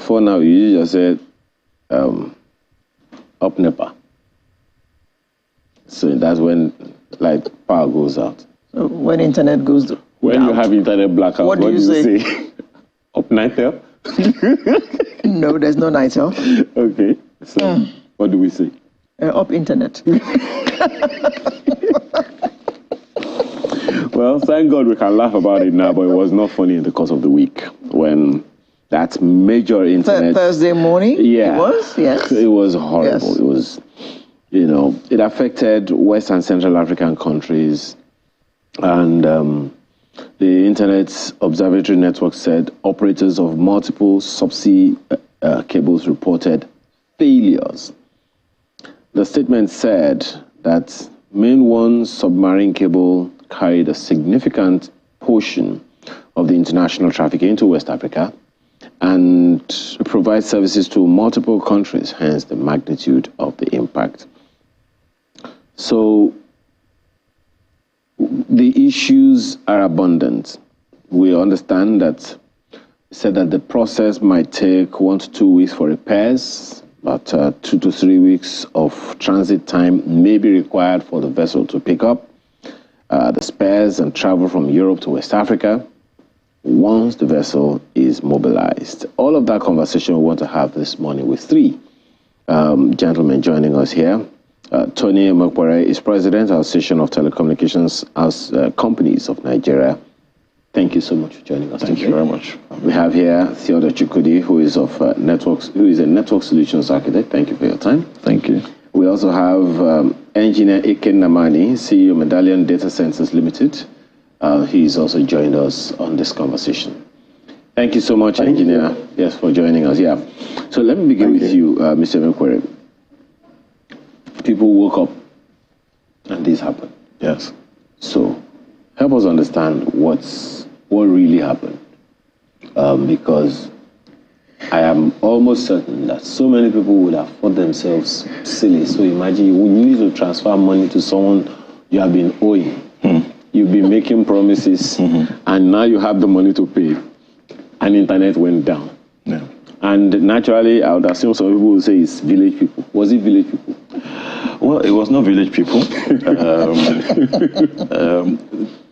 before now, you just said up NEPA. So that's when power goes out. So when internet goes down. When you have internet blackout, what do you say? Up NITEL? No, there's no NITEL. Okay. So what do we say? Up internet. Well, thank God we can laugh about it now, but it was not funny in the course of the week when that major internet... Thursday morning? Yeah. It was? Yes. It was horrible. Yes. It was, it affected West and Central African countries. And the Internet Observatory Network said operators of multiple subsea cables reported failures. The statement said that Main One submarine cable carried a significant portion of the international traffic into West Africa and provides services to multiple countries, hence the magnitude of the impact. So the issues are abundant. We understand that said that the process might take 1 to 2 weeks for repairs, but 2 to 3 weeks of transit time may be required for the vessel to pick up the spares and travel from Europe to West Africa once the vessel is mobilized. All of that conversation we want to have this morning with three gentlemen joining us here. Tony Emekwere is President, Association of Telecommunications Companies of Nigeria. Thank you so much for joining us. Thank you very much. We have here Theodore Chukwudi, who is a network solutions architect. Thank you for your time. Thank you. We also have Engineer Eken Namani, CEO Medallion Data Centers Limited. He's also joined us on this conversation. Thank you so much, Engineer, yes, for joining us. Yeah. So let me begin with you, Mr. Emekwere. People woke up and this happened. Yes. So help us understand what really happened. Because I am almost certain that so many people would have thought themselves silly. So imagine you need to transfer money to someone you have been owing. You've been making promises, and now you have the money to pay, and internet went down. Yeah. And naturally, I would assume some people will say it's village people. Was it village people? Well, it was not village people.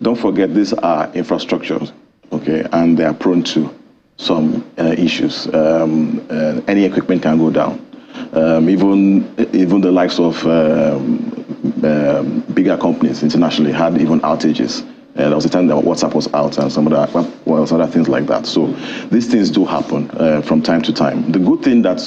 Don't forget, these are infrastructures, okay, and they are prone to some issues. Any equipment can go down. Even the likes of bigger companies internationally had even outages. There was a time that WhatsApp was out and some other things like that. So these things do happen from time to time. The good thing that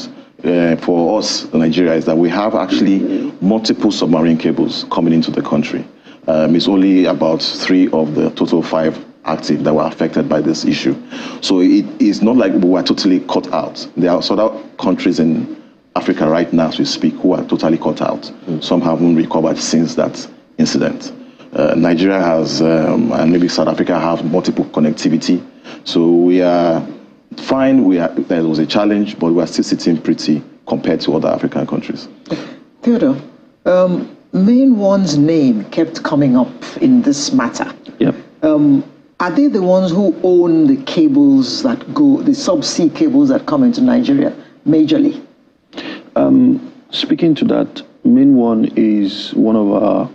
for us in Nigeria is that we have actually multiple submarine cables coming into the country. It's only about 3 of the total 5 active that were affected by this issue. So it is not like we were totally cut out. There are other countries in Africa right now as we speak who are totally cut out. Some haven't recovered since that incident. Nigeria has, and maybe South Africa have multiple connectivity. So we are fine. There was a challenge, but we are still sitting pretty compared to other African countries. Theodore, Main One's name kept coming up in this matter. Yep. Are they the ones who own the cables that go, the subsea cables that come into Nigeria, majorly? Speaking to that, Main One is one of our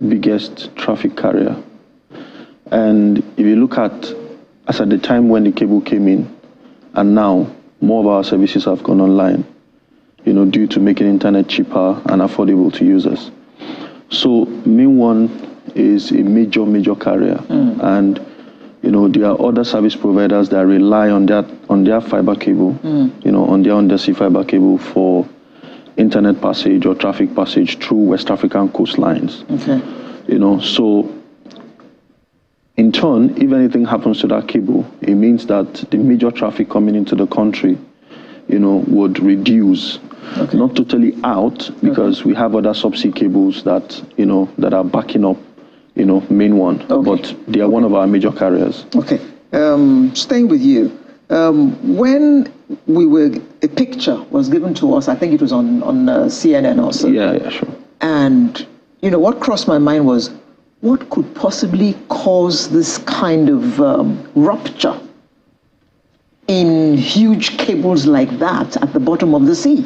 biggest traffic carrier. And if you look at, as at the time when the cable came in, and now more of our services have gone online, due to making internet cheaper and affordable to users. So Main One is a major carrier. And there are other service providers that rely on their fiber cable, on their undersea fiber cable for internet passage or traffic passage through West African coastlines. Okay. So in turn, if anything happens to that cable, it means that the major traffic coming into the country, would reduce. Okay. Not totally out, because we have other subsea cables that, that are backing up, Main One, but they are one of our major carriers. Okay. Staying with you, when a picture was given to us, I think it was on CNN also. Yeah, sure. And, what crossed my mind was, what could possibly cause this kind of rupture in huge cables like that at the bottom of the sea?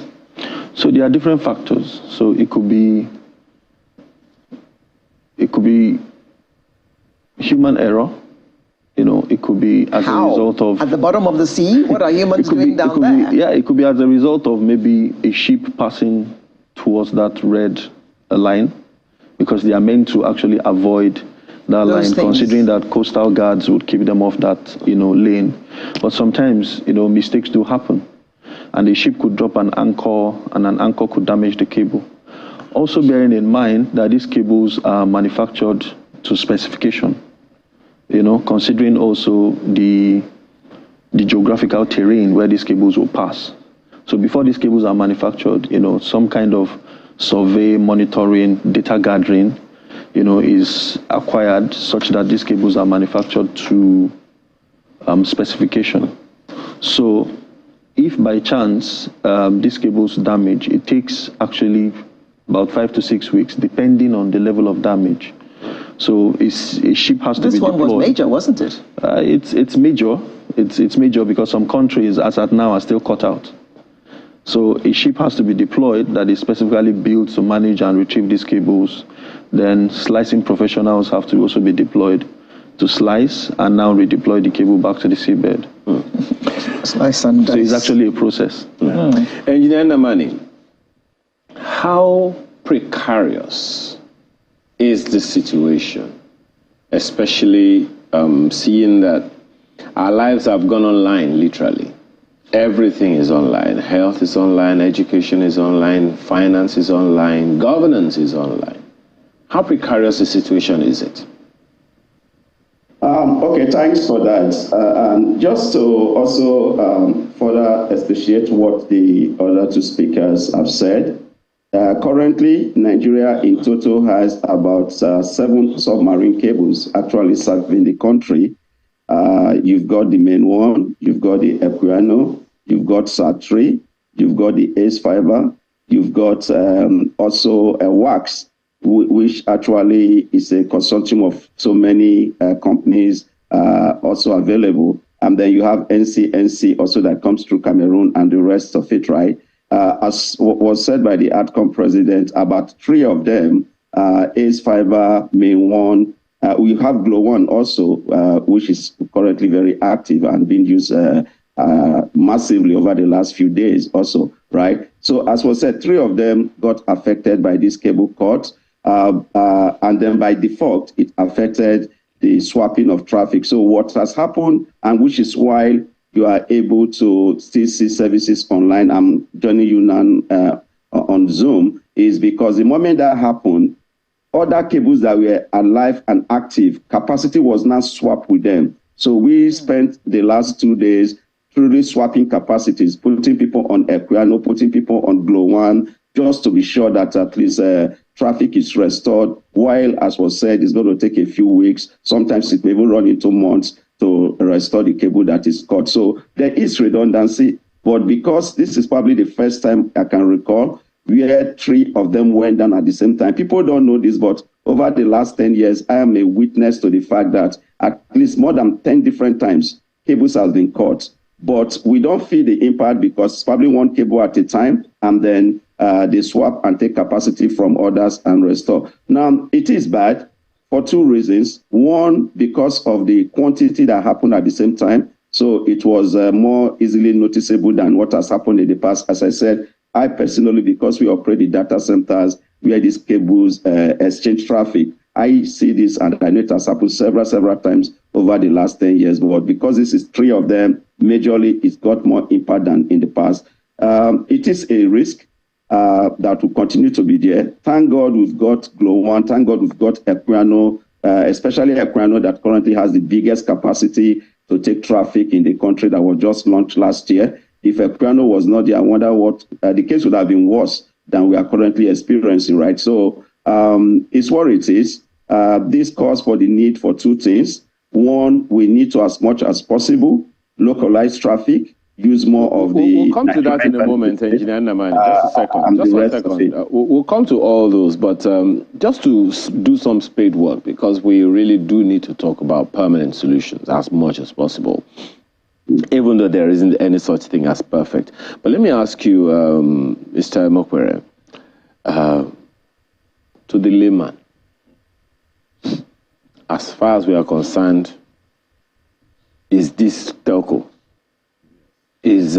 So there are different factors. So it could be human error. It could be as a result of... At the bottom of the sea? What are humans doing down there? It could be as a result of maybe a ship passing towards that red line, because they are meant to actually avoid that line, considering that coastal guards would keep them off that, lane. But sometimes, mistakes do happen. And the ship could drop an anchor, and an anchor could damage the cable. Also bearing in mind that these cables are manufactured to specification, considering also the geographical terrain where these cables will pass. So before these cables are manufactured, some kind of survey, monitoring, data gathering, is acquired such that these cables are manufactured to specification. So if by chance these cables damage, it takes actually about 5 to 6 weeks, depending on the level of damage. So a ship has to be deployed. This one was major, wasn't it? It's major. It's major because some countries, as at now, are still cut out. So a ship has to be deployed that is specifically built to manage and retrieve these cables. Then slicing professionals have to also be deployed to slice and now redeploy the cable back to the seabed. Slice and dice. So it's actually a process. Engineer Namani, how precarious is the situation, especially seeing that our lives have gone online, literally? Everything is online. Health is online, education is online, finance is online, governance is online. How precarious a situation is it? Okay, thanks for that. And just to also further expatiate what the other two speakers have said, currently, Nigeria in total has about 7 submarine cables actually serving the country. You've got the main one, you've got the Equiano, you've got SAT3, you've got the Ace Fiber, you've got also a WAX, which actually is a consortium of so many companies also available. And then you have NCNC also that comes through Cameroon and the rest of it, right? As was said by the ADCOM president, about 3 of them, Ace Fiber, Main One, we have Glow One also, which is currently very active and being used massively over the last few days also, right? So as was said, 3 of them got affected by this cable cut. And then by default, it affected the swapping of traffic. So what has happened, and which is why you are able to still see services online, I'm joining you now on Zoom, is because the moment that happened, other cables that were alive and active, capacity was not swapped with them. So we spent the last 2 days truly swapping capacities, putting people on Equiano, putting people on Glow One, just to be sure that at least traffic is restored, while, as was said, it's going to take a few weeks. Sometimes it may even run into months to restore the cable that is cut. So there is redundancy, but because this is probably the first time I can recall where 3 of them went down at the same time. People don't know this, but over the last 10 years, I am a witness to the fact that at least more than 10 different times, cables have been cut. But we don't feel the impact because it's probably one cable at a time, and then they swap and take capacity from others and restore. Now, it is bad for 2 reasons. One, because of the quantity that happened at the same time. So it was more easily noticeable than what has happened in the past. As I said, I personally, because we operate the data centers where these cables exchange traffic, I see this and I know it has happened several times over the last 10 years. But because this is 3 of them, majorly it's got more impact than in the past. It is a risk that will continue to be there. Thank God we've got Glow One. Thank God we've got Equiano, especially Equiano that currently has the biggest capacity to take traffic in the country that was just launched last year. If Equiano was not there, I wonder what the case would have been worse than we are currently experiencing, right? So it's what it is. This calls for the need for 2 things. One, we need to, as much as possible, localize traffic, use more of the... We'll come to that in a moment, Engineer Namani. Just a second. Just a second. We'll come to all those, but just to do some spade work, because we really do need to talk about permanent solutions as much as possible. even though there isn't any such thing as perfect. But let me ask you, Mr. Mokwere, to the layman, as far as we are concerned, is this telco? Is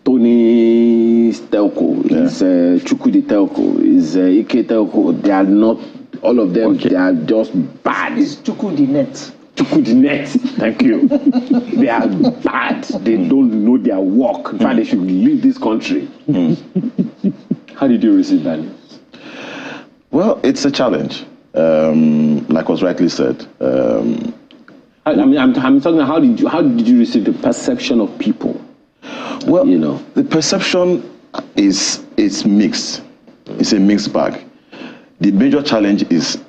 Tony's telco? Is Chukudi telco? Is Ike telco? They are not, all of them, they are just bad. It's Chukudi net. Chukudi net, thank you. They are bad. They don't know their work. In fact, they should leave this country. How did you receive that news? Well, it's a challenge, like was rightly said. I mean, I'm talking about how did you receive the perception of people? Well, the perception is mixed. It's a mixed bag. The major challenge is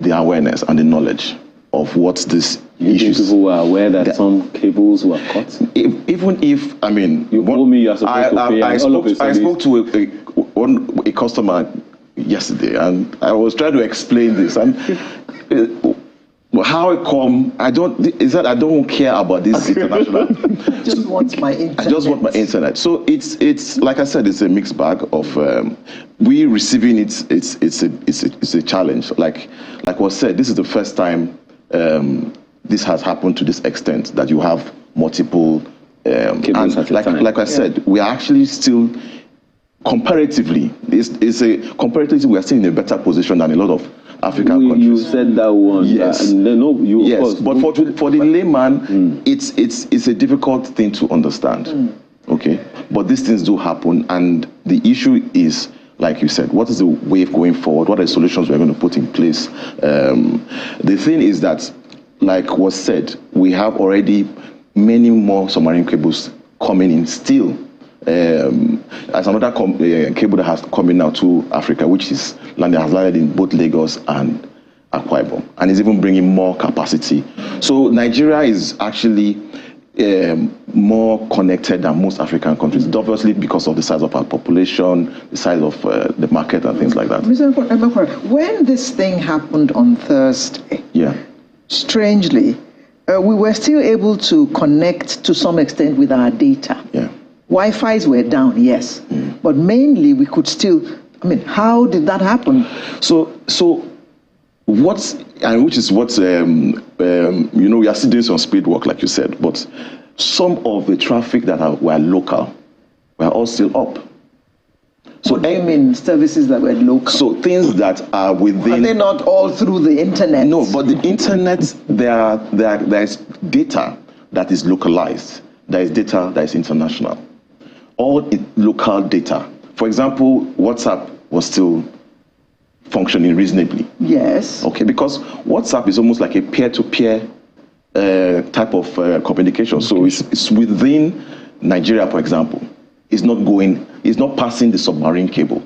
the awareness and the knowledge of what this issues. People were aware that some cables were cut. Even if, I mean, you told me you're supposed to pay. I spoke to a customer yesterday, and I was trying to explain this, and how it come, I don't care about this international. I just want my internet. I just want my internet. So it's like I said, it's a mixed bag of we receiving it. It's a challenge. Like was said, this is the first time this has happened to this extent, that you have multiple cables at a time. Like I said, we are actually still comparatively. Comparatively, we are still in a better position than a lot of African countries. You said that one. Yes. Yes. But for the layman, it's a difficult thing to understand. Okay. But these things do happen, and the issue is, like you said, what is the way going forward? What are the solutions we're going to put in place? The thing is that, like was said, we have already many more submarine cables coming in still. As another cable that has come in now to Africa, which has landed in both Lagos and Akwa Ibom, and is even bringing more capacity. So Nigeria is actually more connected than most African countries, obviously because of the size of our population, the size of the market and things like that. Mr. Mbakwa, when this thing happened on Thursday, strangely, we were still able to connect to some extent with our data. Wi-Fi's were down, yes, but mainly we could still. I mean, how did that happen? So which is what we are still doing some speed work, like you said, but some of the traffic that were local were all still up. So what do you mean services that were local? So things that are within. Are they not all through the internet? No, but the internet, there is data that is localized. There is data that is international. All local data. For example, WhatsApp was still functioning reasonably. Yes. Okay, because WhatsApp is almost like a peer-to-peer type of communication. So it's within Nigeria, for example. It's not passing the submarine cable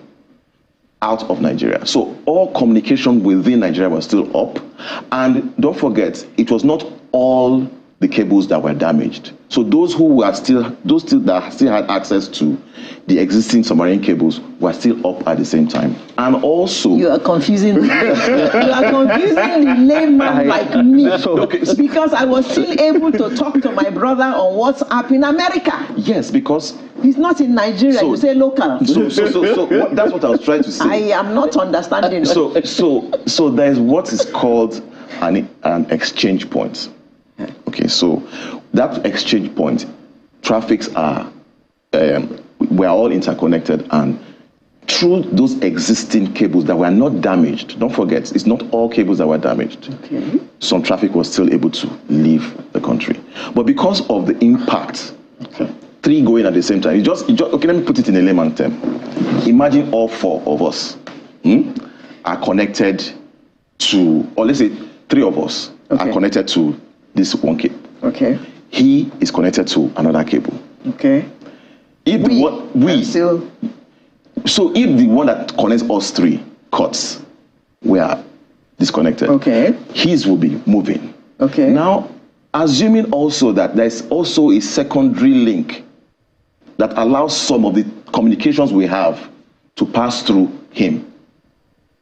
out of Nigeria. So all communication within Nigeria was still up. And don't forget, it was not all the cables that were damaged. So those that still had access to the existing submarine cables were still up at the same time. And also, you are confusing. You are confusing the layman like me, because I was still able to talk to my brother on WhatsApp in America. Yes, because he's not in Nigeria. You say local. So that's what I was trying to say. I am not understanding. So there is what is called an exchange point. Okay, so that exchange point, traffics are, we are all interconnected, and through those existing cables that were not damaged, don't forget, it's not all cables that were damaged. Okay. Some traffic was still able to leave the country. But because of the impact, three going at the same time, okay, let me put it in a layman term. Imagine all four of us are connected to, or let's say three of us are connected to this one cable. Okay. He is connected to another cable. Okay. So if the one that connects us three cuts, we are disconnected. Okay. His will be moving. Okay. Now, assuming also that there's also a secondary link that allows some of the communications we have to pass through him.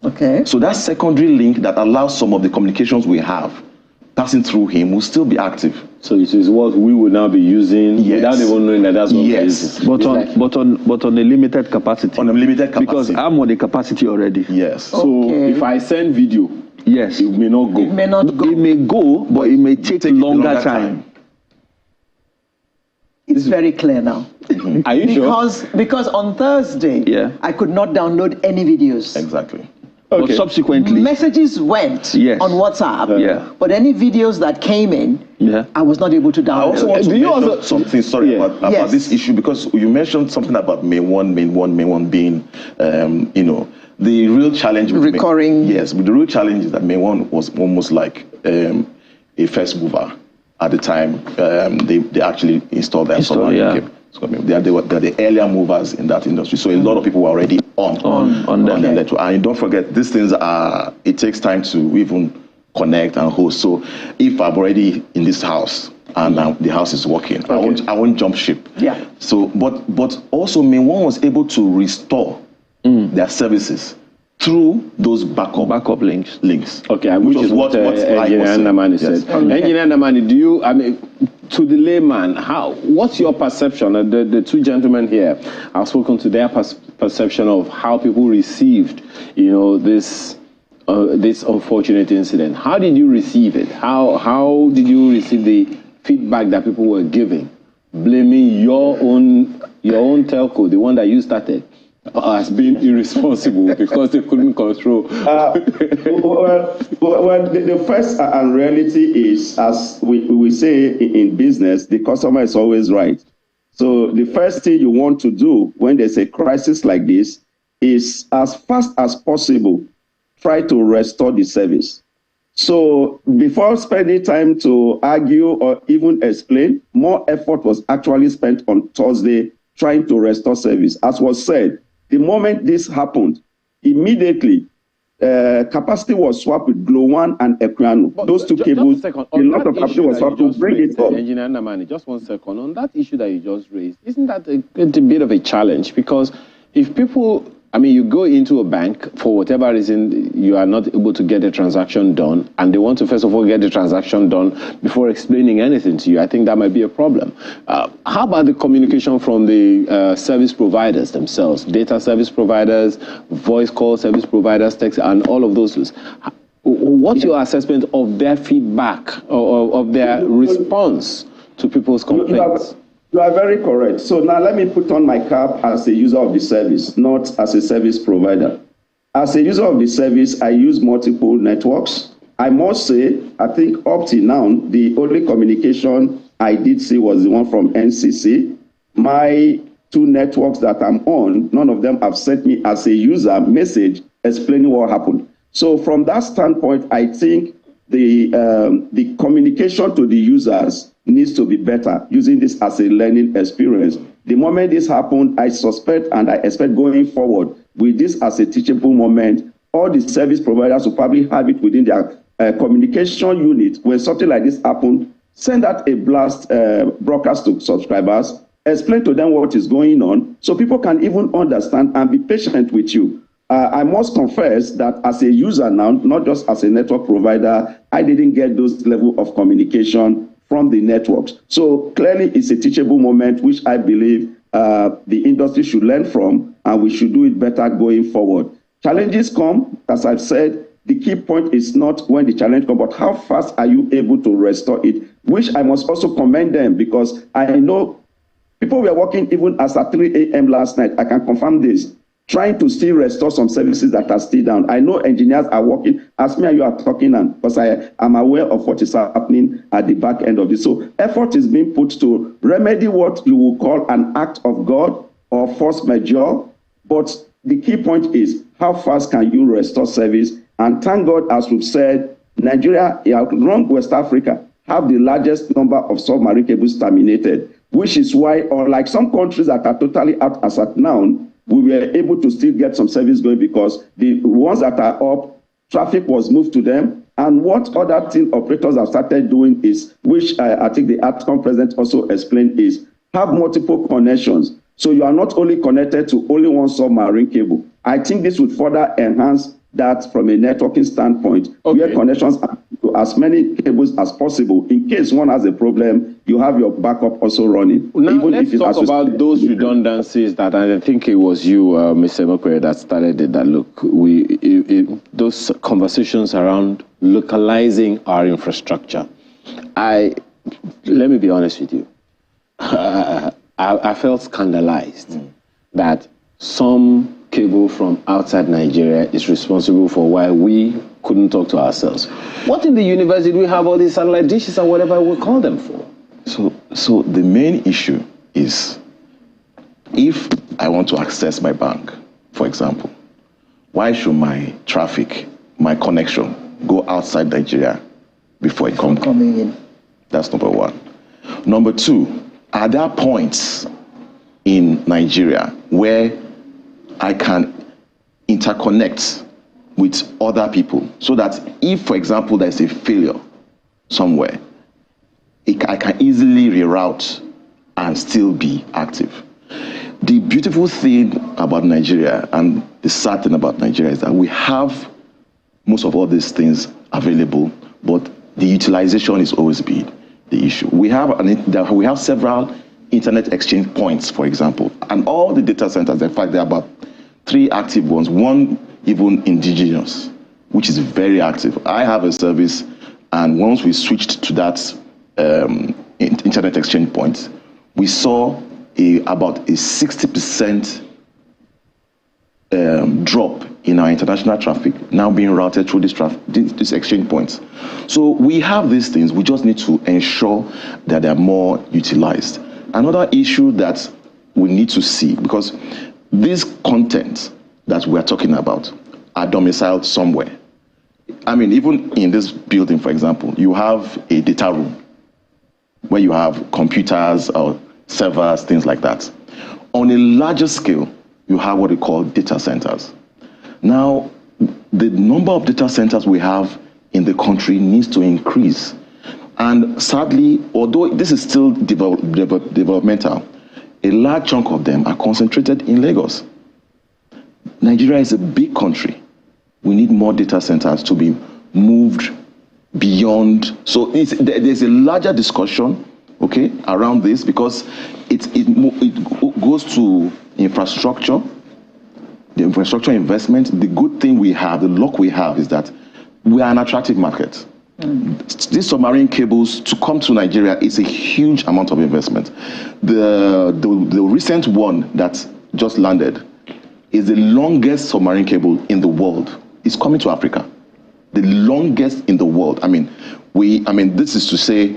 Okay. So that secondary link that allows some of the communications we have passing through him will still be active. So it is what we will now be using without even knowing that that's what we're using. But on a limited capacity. On a limited capacity. Because I'm on the capacity already. Yes. So if I send video, yes, it may not go. It may not go. It may go, but it may take longer time. It's very clear now. Are you sure? Because on Thursday, I could not download any videos. Exactly. Okay. But subsequently, messages went on WhatsApp, but any videos that came in, I was not able to download. I also want to mention something, about this issue, because you mentioned something about main one being, the real challenge with recurring. But the real challenge is that main one was almost like a first mover at the time they actually installed their submarine. They are the earlier movers in that industry. So a lot of people were already on the network. And don't forget, these things it takes time to even connect and host. So if I'm already in this house and the house is working, I won't jump ship. Yeah. So, but also Main One was able to restore their services through those backup links. Okay, which is what Engineer Namani said. Engineer Namani, to the layman, what's your perception? The two gentlemen here, I've spoken to their perception of how people received, this unfortunate incident. How did you receive it? How did you receive the feedback that people were giving, blaming your own telco, the one that you started, as being irresponsible because they couldn't control? The first reality is, as we say in business, the customer is always right. So the first thing you want to do when there's a crisis like this is, as fast as possible, try to restore the service. So before spending time to argue or even explain, more effort was actually spent on Thursday trying to restore service. As was said, the moment this happened, immediately capacity was swapped with Glow 1 and Equiano. Those two cables, a lot of capacity was swapped to bring it up. Engineer Namani, just 1 second. On that issue that you just raised, isn't that a bit of a challenge? Because if people, you go into a bank, for whatever reason, you are not able to get the transaction done, and they want to first of all get the transaction done before explaining anything to you, I think that might be a problem. How about the communication from the service providers themselves, data service providers, voice call service providers, text, and all of those? What's your assessment of their feedback or of their response to people's complaints? You are very correct. So now let me put on my cap as a user of the service, not as a service provider. As a user of the service, I use multiple networks. I must say, I think up till now, the only communication I did see was the one from NCC. My two networks that I'm on, none of them have sent me as a user message explaining what happened. So from that standpoint, I think the communication to the users needs to be better, using this as a learning experience. The moment this happened, I suspect and I expect going forward with this as a teachable moment, all the service providers will probably have it within their communication unit. When something like this happened, send out a blast broadcast to subscribers, explain to them what is going on so people can even understand and be patient with you. I must confess that as a user now, not just as a network provider, I didn't get those level of communication from the networks. So clearly it's a teachable moment, which I believe the industry should learn from, and we should do it better going forward. Challenges come, as I've said, the key point is not when the challenge comes, but how fast are you able to restore it, which I must also commend them, because I know people were working even as at 3 a.m. last night. I can confirm this, trying to still restore some services that are still down. I know engineers are working, as me and you are talking, and because I am aware of what is happening at the back end of this. So effort is being put to remedy what you will call an act of God or force majeure. But the key point is, how fast can you restore service? And thank God, as we've said, Nigeria, along West Africa, have the largest number of submarine cables terminated, which is why, unlike some countries that are totally out as at now, we were able to still get some service going, because the ones that are up, traffic was moved to them. And what other thing operators have started doing is, which I think the ATCOM president also explained, is have multiple connections. So you are not only connected to only one submarine cable. I think this would further enhance that from a networking standpoint, where connections are to as many cables as possible. In case one has a problem, you have your backup also running. Now, let's talk about those redundancies that I think it was you, Mr. Mokwe, that started it. That look, those conversations around localizing our infrastructure. Let me be honest with you. I felt scandalized that some cable from outside Nigeria is responsible for why we couldn't talk to ourselves. What in the universe did we have all these satellite dishes and whatever we call them for? So the main issue is, if I want to access my bank, for example, why should my traffic, my connection, go outside Nigeria before it comes in? That's number one. Number two, are there points in Nigeria where I can interconnect with other people so that if, for example, there's a failure somewhere, I can easily reroute and still be active? The beautiful thing about Nigeria and the sad thing about Nigeria is that we have most of all these things available, but the utilization is always been the issue. We have several internet exchange points, for example, and all the data centers, in fact, there are about 3 active ones, one even indigenous, which is very active. I have a service, and once we switched to that internet exchange point, we saw about a 60% drop in our international traffic now being routed through these exchange points. So we have these things, we just need to ensure that they're more utilized. Another issue that we need to see, because this content that we're talking about are domiciled somewhere. I mean, even in this building, for example, you have a data room where you have computers or servers, things like that. On a larger scale, you have what we call data centers. Now, the number of data centers we have in the country needs to increase. And sadly, although this is still developmental, a large chunk of them are concentrated in Lagos. Nigeria is a big country. We need more data centers to be moved beyond. So there's a larger discussion, okay, around this, because it goes to infrastructure, the infrastructure investment. The good thing we have, the luck we have, is that we are an attractive market. These submarine cables to come to Nigeria is a huge amount of investment. The recent one that just landed is the longest submarine cable in the world. It's coming to Africa, the longest in the world. I mean, this is to say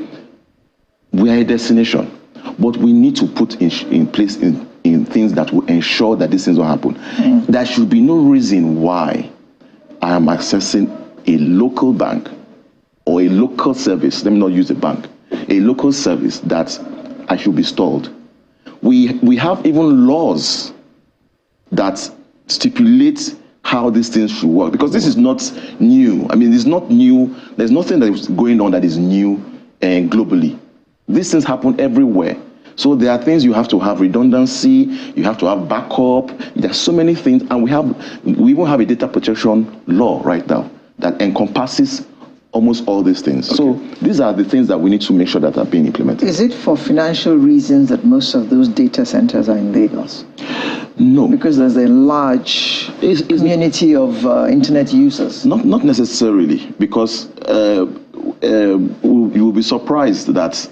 we are a destination, but we need to put in place in things that will ensure that these things will happen. There should be no reason why I am accessing a local bank or a local service, let me not use a bank, a local service that I should be stalled. We have even laws that stipulate how these things should work, because this is not new. I mean, it's not new. There's nothing that is going on that is new globally. These things happen everywhere. So there are things you have to have redundancy, you have to have backup. There's so many things, and we even have a data protection law right now that encompasses almost all these things. Okay. So these are the things that we need to make sure that are being implemented. Is it for financial reasons that most of those data centers are in Lagos? No. Because there's a large community of internet users? Not necessarily, because you will be surprised that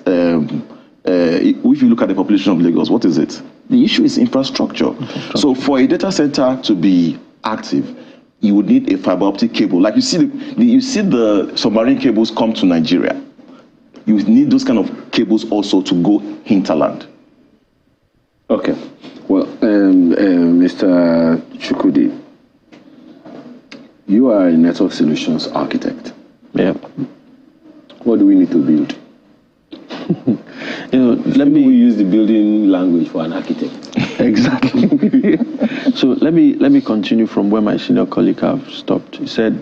if you look at the population of Lagos, what is it? The issue is infrastructure. So for a data center to be active, you would need a fiber optic cable. Like you see the submarine cables come to Nigeria. You need those kind of cables also to go hinterland. Okay. Well, Mr. Chukwudi, you are a network solutions architect. Yeah. What do we need to build? Let me use the building language for an architect. Exactly. So let me continue from where my senior colleague have stopped. He said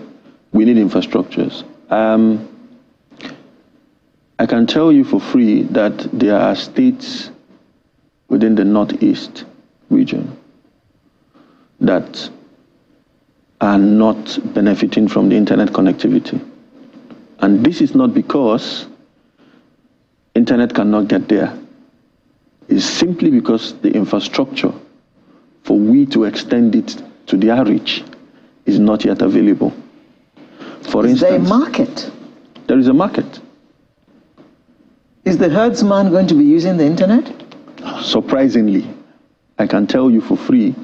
we need infrastructures. I can tell you for free that there are states within the Northeast region that are not benefiting from the internet connectivity. And this is not because internet cannot get there. It's simply because the infrastructure for we to extend it to their reach is not yet available. For instance, is there a market? There is a market. Is the herdsman going to be using the internet? Surprisingly, I can tell you for free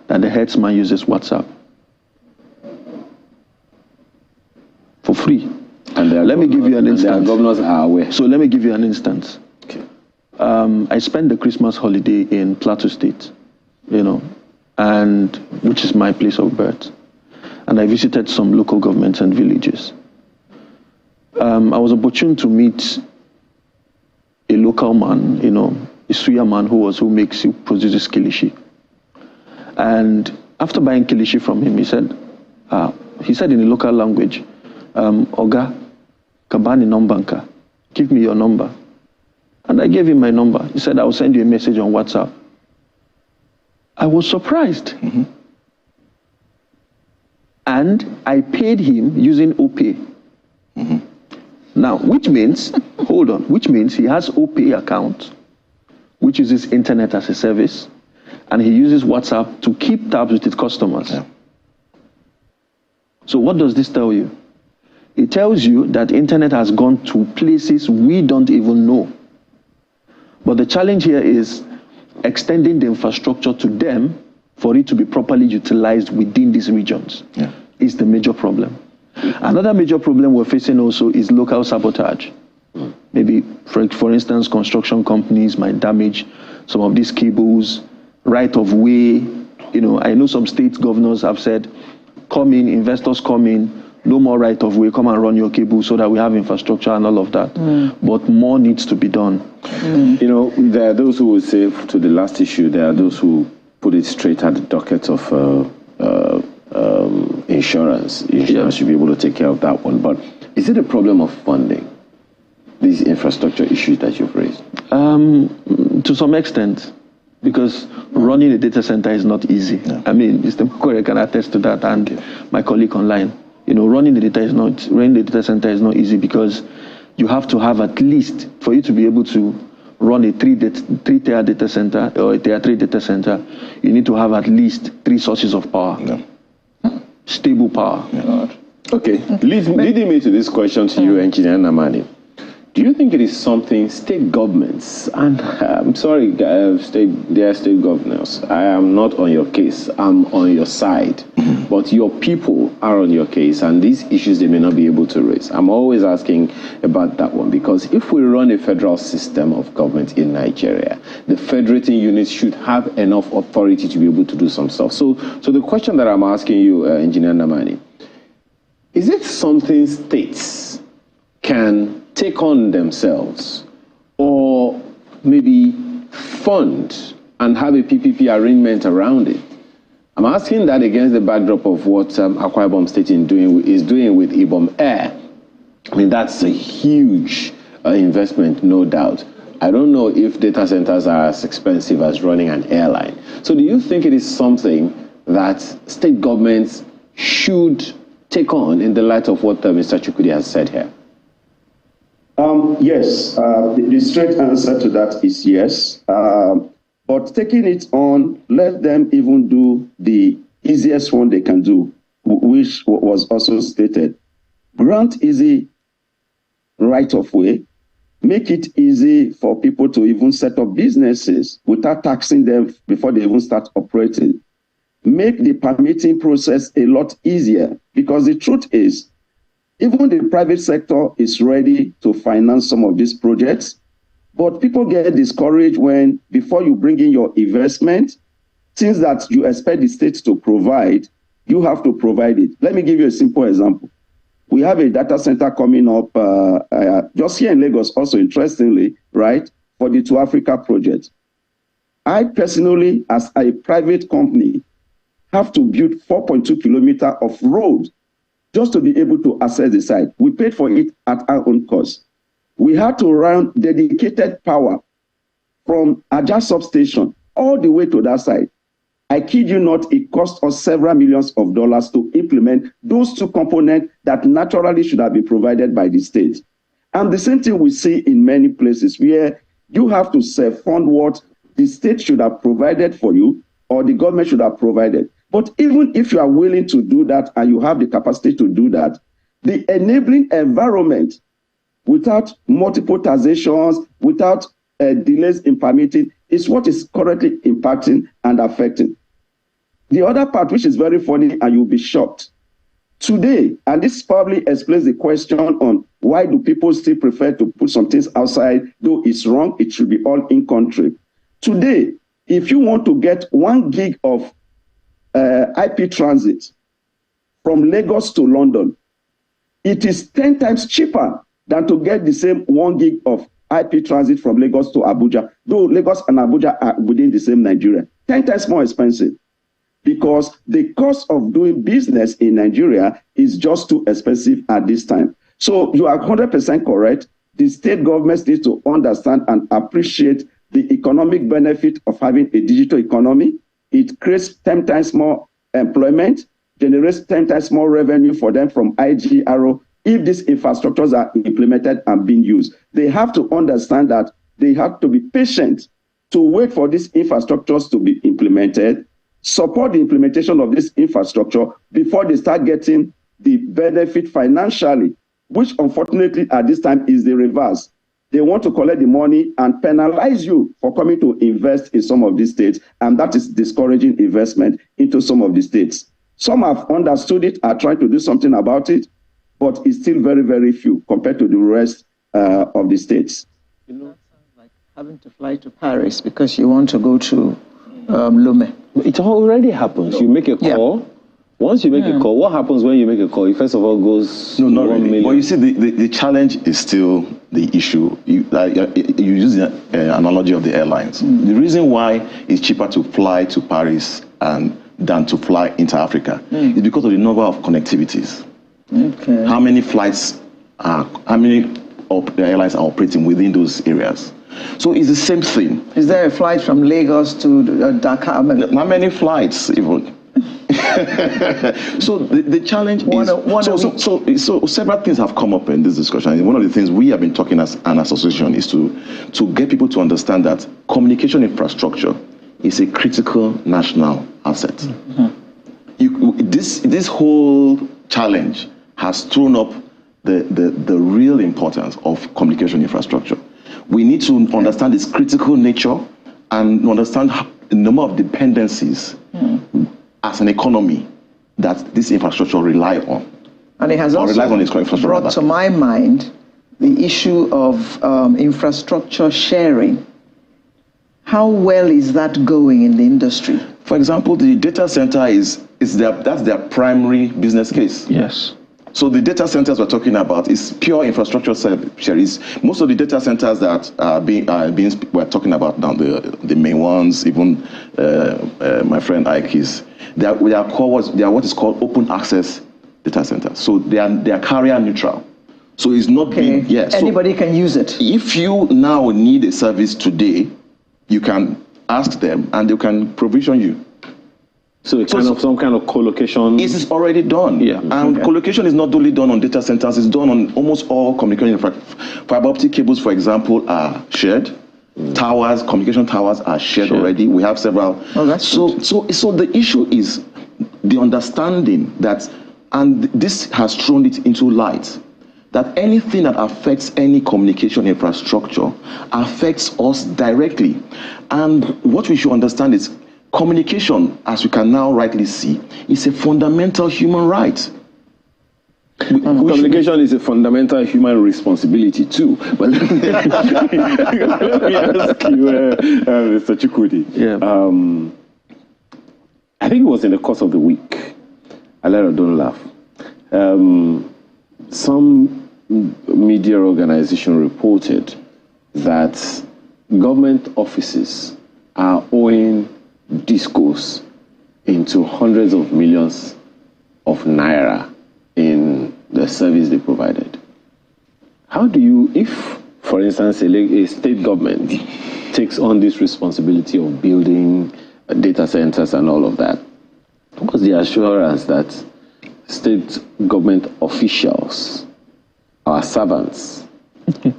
that the herdsman uses WhatsApp. For free. And let me give you an instance. Their governors are aware. So let me give you an instance. Okay. I spent the Christmas holiday in Plateau State, and which is my place of birth. And I visited some local governments and villages. I was opportune to meet a local man, a Suya man who produces kilishi. And after buying kilishi from him, he said in a local language, Oga, kabani nombanka, give me your number. And I gave him my number. He said, I will send you a message on WhatsApp. I was surprised. Mm-hmm. And I paid him using OPay. Mm-hmm. Now, which means, which means he has OPay account, which uses internet as a service, and he uses WhatsApp to keep tabs with his customers. Yeah. So what does this tell you? It tells you that internet has gone to places we don't even know. But the challenge here is extending the infrastructure to them for it to be properly utilized within these regions. Yeah. Is the major problem. Another major problem we're facing also is local sabotage. Maybe, for instance, construction companies might damage some of these cables, right of way. I know some state governors have said, come in, investors come in, no more right of way, come and run your cable so that we have infrastructure and all of that. But more needs to be done. There are those who will say to the last issue, there are those who put it straight at the docket of insurance. Insurance should be able to take care of that one. But is it a problem of funding, these infrastructure issues that you've raised? To some extent, because running a data center is not easy. Yeah. I mean, Mr. Mukore can attest to that, and my colleague online. Running the data center is not easy because you have to have at least, for you to be able to run a three-tier data center or a tier 3 data center, you need to have at least 3 sources of power. Yeah. Stable power. Yeah. Okay, leading me to this question to you, Engineer Namani. Do you think it is something state governments, and I'm sorry, dear state governors, I am not on your case, I'm on your side, but your people are on your case, and these issues they may not be able to raise. I'm always asking about that one, because if we run a federal system of government in Nigeria, the federating units should have enough authority to be able to do some stuff. So the question that I'm asking you, Engineer Namani, is it something states can take on themselves, or maybe fund and have a PPP arrangement around it? I'm asking that against the backdrop of what Akwa Ibom State is doing with Ibom Air. I mean, that's a huge investment, no doubt. I don't know if data centers are as expensive as running an airline. So do you think it is something that state governments should take on in the light of what Mr. Chukwudi has said here? Yes, the straight answer to that is yes. But taking it on, let them even do the easiest one they can do, which was also stated. Grant easy right of way, make it easy for people to even set up businesses without taxing them before they even start operating. Make the permitting process a lot easier, because the truth is, even the private sector is ready to finance some of these projects, but people get discouraged when, before you bring in your investment, things that you expect the state to provide, you have to provide it. Let me give you a simple example. We have a data center coming up just here in Lagos, also interestingly, right, for the To Africa project. I personally, as a private company, have to build 4.2 kilometers of road just to be able to access the site. We paid for it at our own cost. We had to run dedicated power from Aja substation all the way to that site. I kid you not, it cost us several millions of dollars to implement those two components that naturally should have been provided by the state. And the same thing we see in many places where you have to self-fund what the state should have provided for you or the government should have provided. But even if you are willing to do that and you have the capacity to do that, the enabling environment without multiple taxations, without delays in permitting, is what is currently impacting and affecting. The other part, which is very funny, and you'll be shocked, today, and this probably explains the question on why do people still prefer to put some things outside, though it's wrong, it should be all in country. Today, if you want to get 1 gig of IP transit from Lagos to London, it is 10 times cheaper than to get the same 1 gig of IP transit from Lagos to Abuja, though Lagos and Abuja are within the same Nigeria. 10 times more expensive because the cost of doing business in Nigeria is just too expensive at this time. So you are 100% correct. The state governments need to understand and appreciate the economic benefit of having a digital economy. It creates 10 times more employment, generates 10 times more revenue for them from IGRO if these infrastructures are implemented and being used. They have to understand that they have to be patient to wait for these infrastructures to be implemented, support the implementation of this infrastructure before they start getting the benefit financially, which unfortunately at this time is the reverse. They want to collect the money and penalize you for coming to invest in some of these states, and that is discouraging investment into some of the states. Some have understood it, are trying to do something about it, but it's still very, very few compared to the rest of the states. You know, that sounds like having to fly to Paris because you want to go to Lomé. It already happens. You make a call. Yeah. Once you make a call, what happens when you make a call? It first of all goes no, not really. Million. But you see, the challenge is still the issue. You use the analogy of the airlines. The reason why it's cheaper to fly to Paris than to fly into Africa is because of the number of connectivities. Okay. How many airlines are operating within those areas? So it's the same thing. Is there a flight from Lagos to Dakar? How many flights even? So the challenge is so several things have come up in this discussion. And one of the things we have been talking as an association is to get people to understand that communication infrastructure is a critical national asset. This whole challenge has thrown up the real importance of communication infrastructure. We need to understand its critical nature and understand the number of dependencies as an economy that this infrastructure rely on. And it has also brought to my mind the issue of infrastructure sharing. How well is that going in the industry? For example, the data center that's their primary business case. Yes. So the data centers we're talking about is pure infrastructure sharing. Most of the data centers that we're talking about now, the main ones, even my friend Ike they are what is called open access data centers. So they are carrier neutral. So it's not big. Yes. Anybody can use it. If you now need a service today, you can ask them and they can provision you. So some kind of co-location. It is already done. Yeah. And co-location is not only done on data centers, it's done on almost all communication fiber optic cables, for example, are shared. Towers, communication towers are shared already. We have several. Oh, that's so the issue is the understanding that, and this has thrown it into light, that anything that affects any communication infrastructure affects us directly. And what we should understand is communication, as we can now rightly see, is a fundamental human right. Communication is a fundamental human responsibility too. But let me ask you, Mr. Chukwudi. Yeah. I think it was in the course of the week. Don't laugh. Some media organization reported that government offices are owing discos into hundreds of millions of naira in the service they provided. How do you, if, for instance, a state government takes on this responsibility of building data centers and all of that. What's the assurance that state government officials, our servants,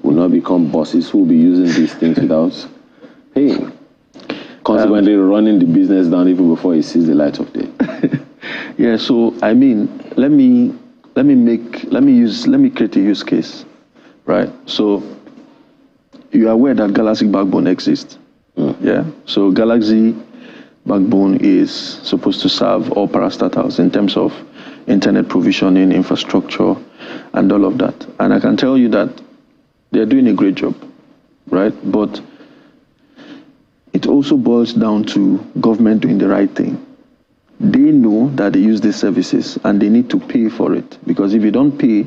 will not become bosses who will be using these things without paying? Consequently, running the business down even before it sees the light of day. Yeah, so I mean, let me create a use case, right? So you are aware that Galaxy Backbone exists. Yeah. So Galaxy Backbone is supposed to serve all parastatals in terms of internet provisioning, infrastructure, and all of that. And I can tell you that they're doing a great job, right? But it also boils down to government doing the right thing. They know that they use these services and they need to pay for it, because if you don't pay,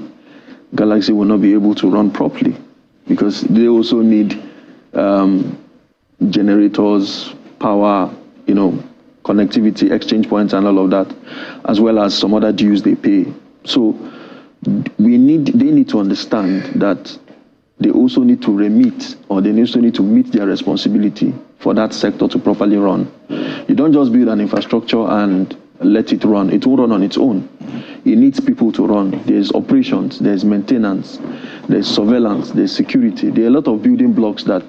Galaxy will not be able to run properly, because they also need generators, power, connectivity, exchange points, and all of that, as well as some other dues they pay. So they need to understand that they also need to remit, or they also need to meet their responsibility for that sector to properly run. You don't just build an infrastructure and let it run. It won't run on its own. It needs people to run. There's operations, there's maintenance, there's surveillance, there's security. There are a lot of building blocks that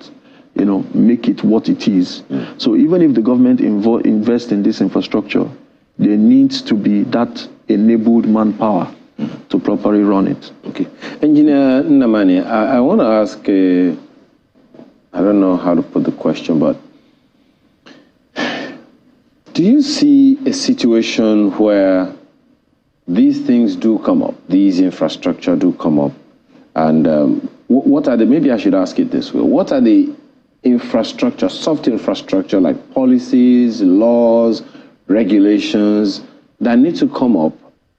make it what it is. So even if the government invest in this infrastructure, there needs to be that enabled manpower to properly run it. Okay. Engineer Nnamani, I want to ask, I don't know how to put the question, but do you see a situation where these things do come up, these infrastructure do come up, and what are the, maybe I should ask it this way, what are the infrastructure, soft infrastructure like policies, laws, regulations that need to come up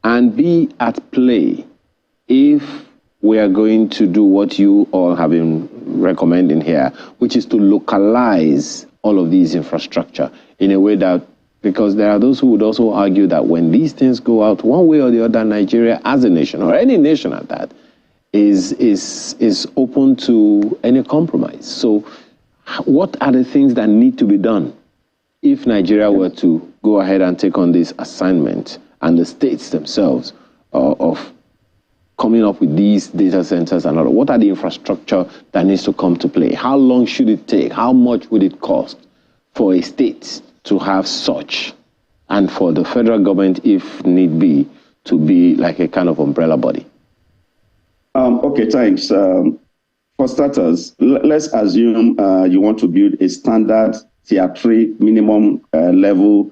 and be at play if we are going to do what you all have been recommending here, which is to localize all of these infrastructure in a way that, because there are those who would also argue that when these things go out one way or the other, Nigeria as a nation, or any nation at that, is open to any compromise. So what are the things that need to be done if Nigeria were to go ahead and take on this assignment, and the states themselves of coming up with these data centers and all? What are the infrastructure that needs to come to play? How long should it take? How much would it cost for a state to have such, and for the federal government, if need be, to be like a kind of umbrella body? Okay, thanks. For starters, let's assume you want to build a standard Tier 3 minimum level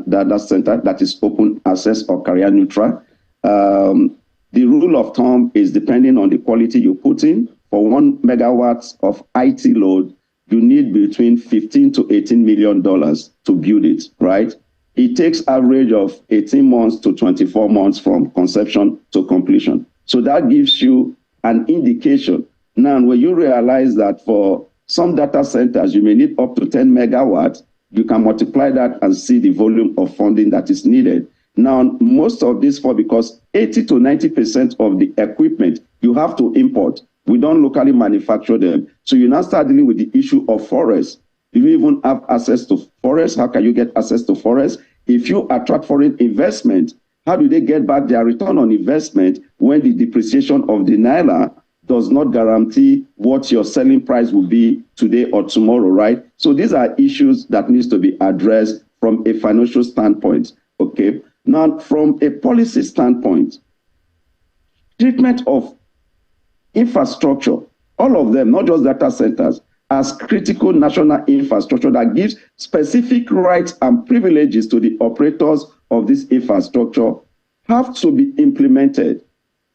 data center that is open access or carrier neutral. The rule of thumb is, depending on the quality you put in, for 1 megawatts of IT load, you need between $15 to $18 million to build it, right? It takes average of 18 months to 24 months from conception to completion. So that gives you an indication. Now, when you realize that for some data centers, you may need up to 10 megawatts, you can multiply that and see the volume of funding that is needed. Now, most of this, because 80 to 90% of the equipment you have to import. We don't locally manufacture them. So you now start dealing with the issue of forests. Do you even have access to forests? How can you get access to forests? If you attract foreign investment, how do they get back their return on investment when the depreciation of the naira does not guarantee what your selling price will be today or tomorrow, right? So these are issues that needs to be addressed from a financial standpoint, okay? Now, from a policy standpoint, treatment of infrastructure, all of them, not just data centers, as critical national infrastructure that gives specific rights and privileges to the operators of this infrastructure, have to be implemented.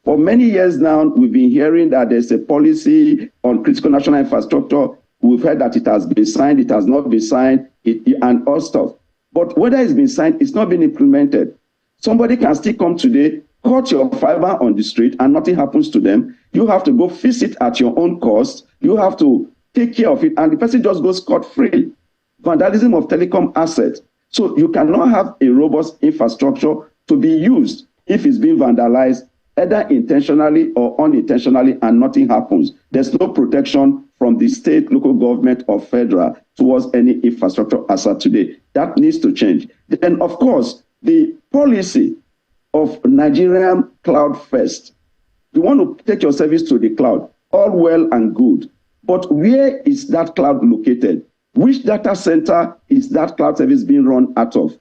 For many years now, we've been hearing that there's a policy on critical national infrastructure. We've heard that it has been signed, it has not been signed, and all stuff. But whether it's been signed, it's not been implemented. Somebody can still come today, cut your fiber on the street, and nothing happens to them. You have to go fix it at your own cost. You have to take care of it, and the person just goes scot-free. Vandalism of telecom assets. So you cannot have a robust infrastructure to be used if it's being vandalized, either intentionally or unintentionally, and nothing happens. There's no protection from the state, local government, or federal towards any infrastructure as of today. That needs to change. Then, of course, the policy of Nigerian cloud first. You want to take your service to the cloud, all well and good. But where is that cloud located? Which data center is that cloud service being run out of?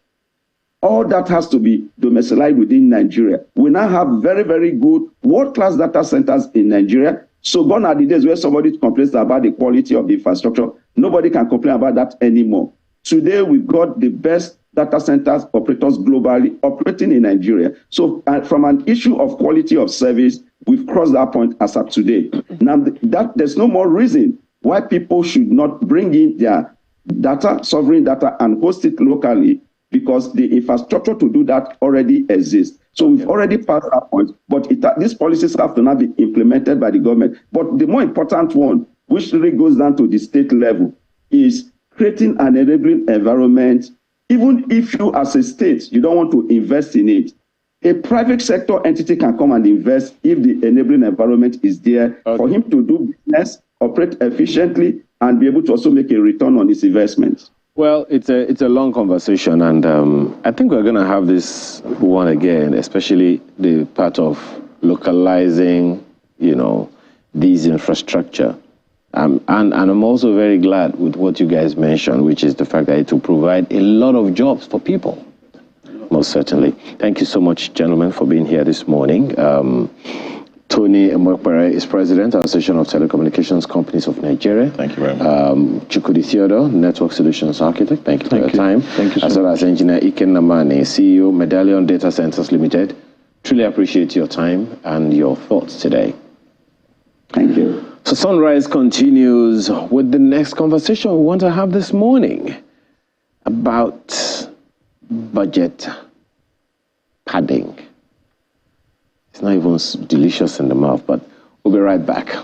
All that has to be domiciled within Nigeria. We now have very, very good world-class data centers in Nigeria. So gone are the days where somebody complains about the quality of the infrastructure. Nobody can complain about that anymore. Today, we've got the best data centers operators globally operating in Nigeria. So from an issue of quality of service, we've crossed that point as of today. Now, there's no more reason why people should not bring in their data, sovereign data, and host it locally, because the infrastructure to do that already exists. So we've already passed that point, but these policies have to now be implemented by the government. But the more important one, which really goes down to the state level, is creating an enabling environment. Even if you as a state, you don't want to invest in it, a private sector entity can come and invest if the enabling environment is there for him to do business, operate efficiently, and be able to also make a return on his investments. Well, it's a long conversation, and I think we're going to have this one again, especially the part of localizing, these infrastructure. And I'm also very glad with what you guys mentioned, which is the fact that it will provide a lot of jobs for people. Most certainly. Thank you so much, gentlemen, for being here this morning. Tony Emokpere is President of the Association of Telecommunications Companies of Nigeria. Thank you very much. Chukudi Theodore, Network Solutions Architect. Thank you for your time. Thank you so much. As well as Engineer Iken Namani, CEO, Medallion Data Centers Limited. Truly appreciate your time and your thoughts today. Thank you. So Sunrise continues with the next conversation we want to have this morning about budget padding. It's not even delicious in the mouth, but we'll be right back.